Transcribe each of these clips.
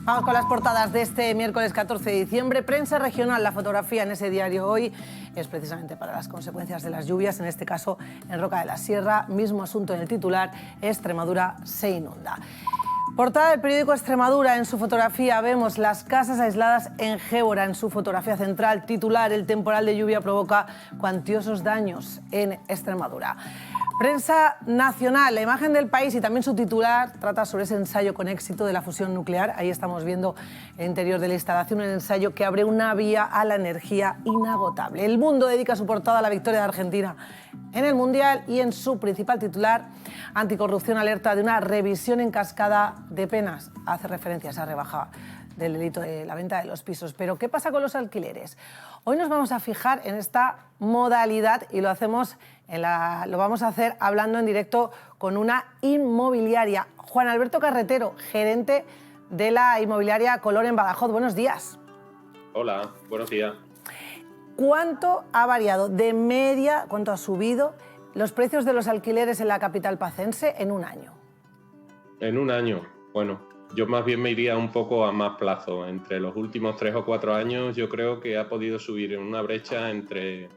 Vamos con las portadas de este miércoles 14 de diciembre. Prensa regional, la fotografía en ese diario hoy es precisamente para las consecuencias de las lluvias, en este caso en Roca de la Sierra. Mismo asunto en el titular, Extremadura se inunda. Portada del periódico Extremadura, en su fotografía vemos las casas aisladas en Gébora. En su fotografía central, titular, el temporal de lluvia provoca cuantiosos daños en Extremadura. Prensa nacional, la imagen del país y también su titular trata sobre ese ensayo con éxito de la fusión nuclear. Ahí estamos viendo el interior de la instalación, un ensayo que abre una vía a la energía inagotable. El Mundo dedica su portada a la victoria de Argentina en el Mundial y en su principal titular, Anticorrupción alerta de una revisión en cascada de penas. Hace referencia a esa rebaja del delito de la venta de los pisos. Pero ¿qué pasa con los alquileres? Hoy nos vamos a fijar en esta modalidad y lo vamos a hacer hablando en directo con una inmobiliaria. Juan Alberto Carretero, gerente de la inmobiliaria Color en Badajoz. Buenos días. Hola, buenos días. ¿Cuánto ha variado de media, cuánto ha subido los precios de los alquileres en la capital pacense en un año? En un año, bueno, yo más bien me iría un poco a más plazo. Entre los últimos 3 o 4 años yo creo que ha podido subir en una brecha entre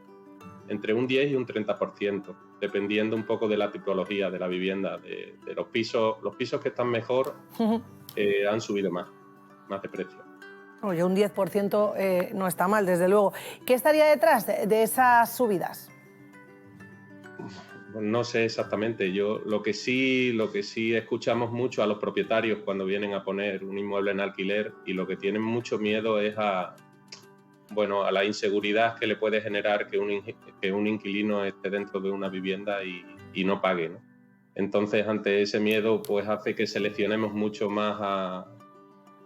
un 10 y un 30%, dependiendo un poco de la tipología de la vivienda, de los pisos. Los pisos que están mejor han subido más de precio. Oye, un 10% no está mal, desde luego. ¿Qué estaría detrás de esas subidas? No sé exactamente. Lo que sí escuchamos mucho a los propietarios cuando vienen a poner un inmueble en alquiler, y lo que tienen mucho miedo es a la inseguridad que le puede generar que un inquilino esté dentro de una vivienda y no pague, ¿no? Entonces, ante ese miedo, pues hace que seleccionemos mucho más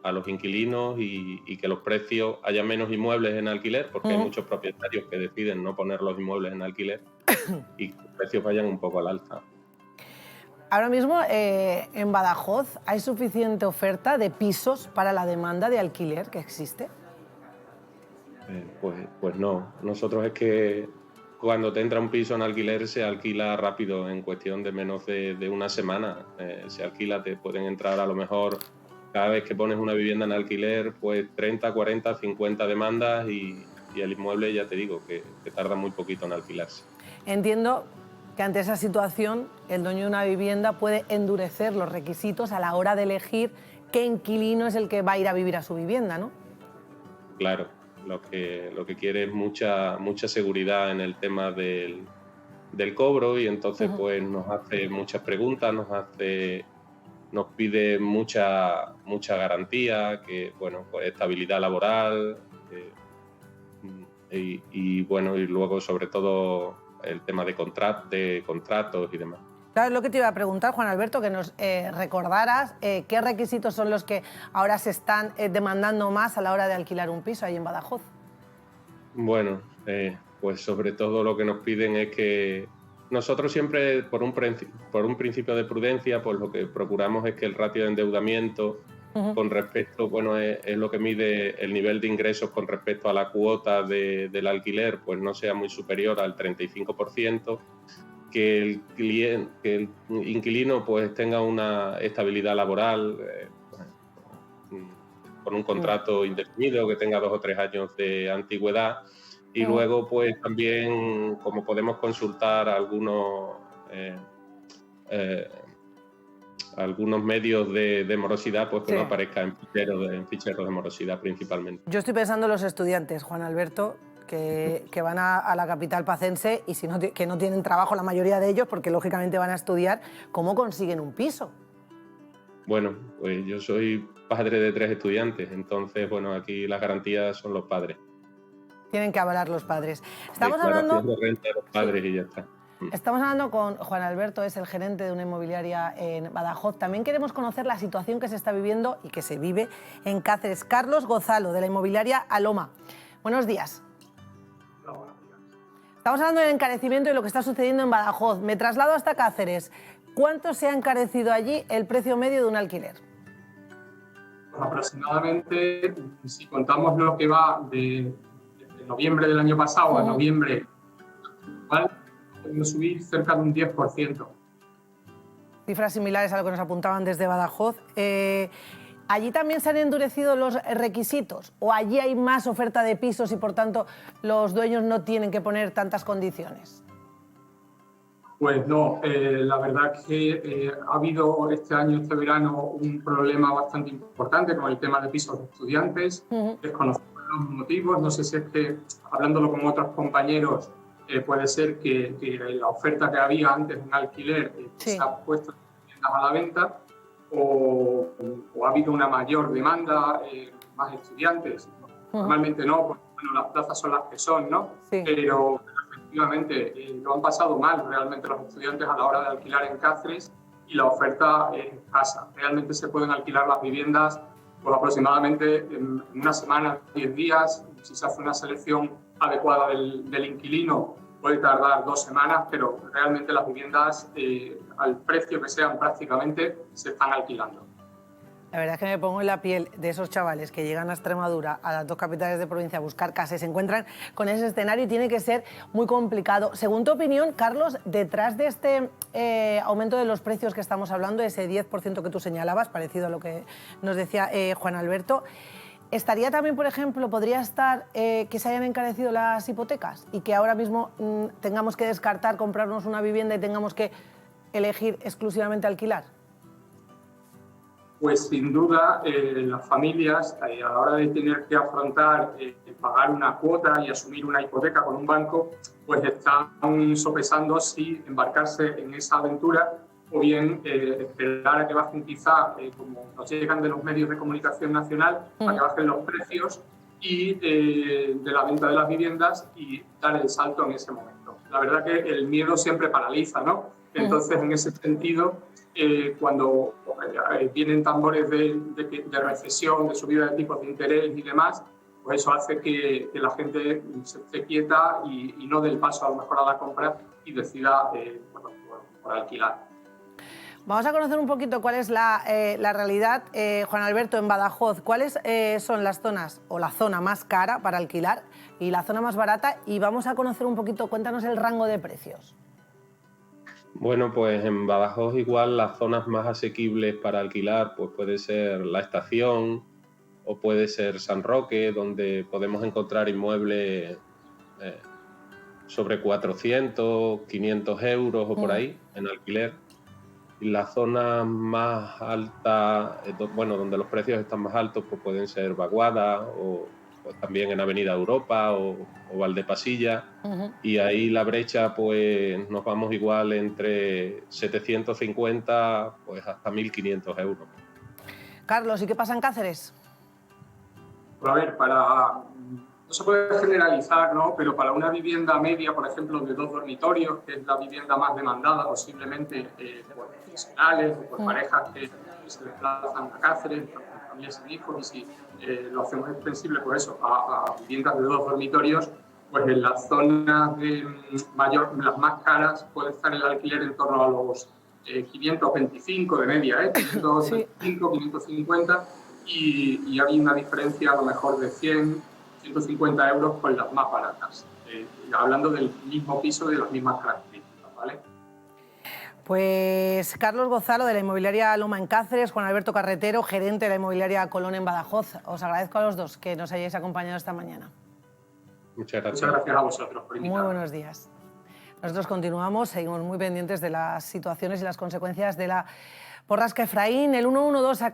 a los inquilinos y que los precios, haya menos inmuebles en alquiler, porque hay muchos propietarios que deciden no poner los inmuebles en alquiler y que los precios vayan un poco al alza. Ahora mismo en Badajoz, ¿hay suficiente oferta de pisos para la demanda de alquiler que existe? Pues no. Nosotros es que cuando te entra un piso en alquiler se alquila rápido, en cuestión de menos de una semana. Se alquila, te pueden entrar a lo mejor, cada vez que pones una vivienda en alquiler, pues 30, 40, 50 demandas y el inmueble, ya te digo, que tarda muy poquito en alquilarse. Entiendo que ante esa situación el dueño de una vivienda puede endurecer los requisitos a la hora de elegir qué inquilino es el que va a ir a vivir a su vivienda, ¿no? Claro, lo que quiere es mucha seguridad en el tema del cobro, y entonces pues nos hace muchas preguntas, nos pide mucha garantía, que bueno, pues estabilidad laboral, y luego sobre todo el tema de contratos y demás. Claro, es lo que te iba a preguntar, Juan Alberto, que nos recordaras qué requisitos son los que ahora se están demandando más a la hora de alquilar un piso ahí en Badajoz. Bueno, pues sobre todo lo que nos piden es que nosotros siempre, por un principio de prudencia, pues lo que procuramos es que el ratio de endeudamiento con respecto, es lo que mide el nivel de ingresos con respecto a la cuota del alquiler, pues no sea muy superior al 35%, que el inquilino pues tenga una estabilidad laboral, con un contrato indefinido, que tenga 2 o 3 años de antigüedad. Y luego, pues también, como podemos consultar algunos medios de morosidad, pues que no aparezca en ficheros de morosidad principalmente. Yo estoy pensando en los estudiantes, Juan Alberto, que van a la capital pacense y que no tienen trabajo la mayoría de ellos, porque lógicamente van a estudiar, ¿cómo consiguen un piso? Bueno, pues yo soy padre de 3 estudiantes, entonces, aquí las garantías son los padres. Tienen que avalar los padres. Estamos hablando de renta de los padres y ya está. Estamos hablando con Juan Alberto, es el gerente de una inmobiliaria en Badajoz. También queremos conocer la situación que se está viviendo y que se vive en Cáceres. Carlos Gozalo, de la inmobiliaria Aloma. Buenos días. Hola, buenos días. Estamos hablando del encarecimiento y lo que está sucediendo en Badajoz. Me traslado hasta Cáceres. ¿Cuánto se ha encarecido allí el precio medio de un alquiler? Pues aproximadamente, si contamos lo que va de noviembre del año pasado a noviembre actual, podemos subir cerca de un 10%. Cifras similares a lo que nos apuntaban desde Badajoz. ¿Allí también se han endurecido los requisitos o allí hay más oferta de pisos y por tanto los dueños no tienen que poner tantas condiciones? Pues no, la verdad que ha habido este año, este verano, un problema bastante importante con el tema de pisos de estudiantes. Desconocemos los motivos, no sé si es que, hablándolo con otros compañeros, puede ser que la oferta que había antes en alquiler se ha puesto a la venta o ha habido una mayor demanda, más estudiantes. Normalmente no, porque bueno, las plazas son las que son, ¿no? Sí. Pero efectivamente lo han pasado mal realmente los estudiantes a la hora de alquilar en Cáceres y la oferta es escasa. Realmente se pueden alquilar las viviendas pues, aproximadamente en una semana, 10 días. Si se hace una selección adecuada del inquilino, puede tardar 2 semanas, pero realmente las viviendas al precio que sean prácticamente se están alquilando. La verdad es que me pongo en la piel de esos chavales que llegan a Extremadura, a las 2 capitales de provincia, a buscar casas, se encuentran con ese escenario y tiene que ser muy complicado. Según tu opinión, Carlos, detrás de este aumento de los precios que estamos hablando, ese 10% que tú señalabas, parecido a lo que nos decía Juan Alberto, ¿estaría también, por ejemplo, podría estar que se hayan encarecido las hipotecas y que ahora mismo tengamos que descartar comprarnos una vivienda y tengamos que elegir exclusivamente alquilar? Pues sin duda las familias a la hora de tener que afrontar pagar una cuota y asumir una hipoteca con un banco, pues están sopesando si embarcarse en esa aventura o bien esperar a que bajen quizá, como nos llegan de los medios de comunicación nacional, a que bajen los precios y de la venta de las viviendas y dar el salto en ese momento. La verdad que el miedo siempre paraliza, ¿no? Entonces, en ese sentido, cuando vienen tambores de recesión, de subida de tipos de interés y demás, pues eso hace que la gente se esté quieta y no dé el paso a lo mejor a la compra y decida por alquilar. Vamos a conocer un poquito cuál es la realidad, Juan Alberto, en Badajoz. ¿Cuáles son las zonas o la zona más cara para alquilar y la zona más barata? Y vamos a conocer un poquito, cuéntanos el rango de precios. Bueno, pues en Badajoz igual las zonas más asequibles para alquilar pues puede ser La Estación o puede ser San Roque, donde podemos encontrar inmuebles sobre 400, 500 euros o por ahí en alquiler. Y las zonas más altas, bueno, donde los precios están más altos, pues pueden ser Baguada o pues también en Avenida Europa o Valdepasilla. Y ahí la brecha, pues nos vamos igual entre 750 pues hasta 1.500 euros. Carlos, ¿y qué pasa en Cáceres? Pues a ver, no se puede generalizar, ¿no? Pero para una vivienda media, por ejemplo, de 2 dormitorios, que es la vivienda más demandada posiblemente por profesionales o por parejas que se desplazan a Cáceres, por familias sin hijos, y si lo hacemos extensible por eso a viviendas de 2 dormitorios, pues en las zonas las más caras puede estar el alquiler en torno a los 525 de media, 525, 550, y hay una diferencia a lo mejor de 100, 150 euros con las más baratas, hablando del mismo piso de las mismas características, ¿vale? Pues Carlos Gozalo, de la inmobiliaria Loma en Cáceres, Juan Alberto Carretero, gerente de la inmobiliaria Colón en Badajoz. Os agradezco a los dos que nos hayáis acompañado esta mañana. Muchas gracias. Muchas gracias a vosotros por invitarme. Muy buenos días. Nosotros continuamos, seguimos muy pendientes de las situaciones y las consecuencias de la borrasca Efraín. El 112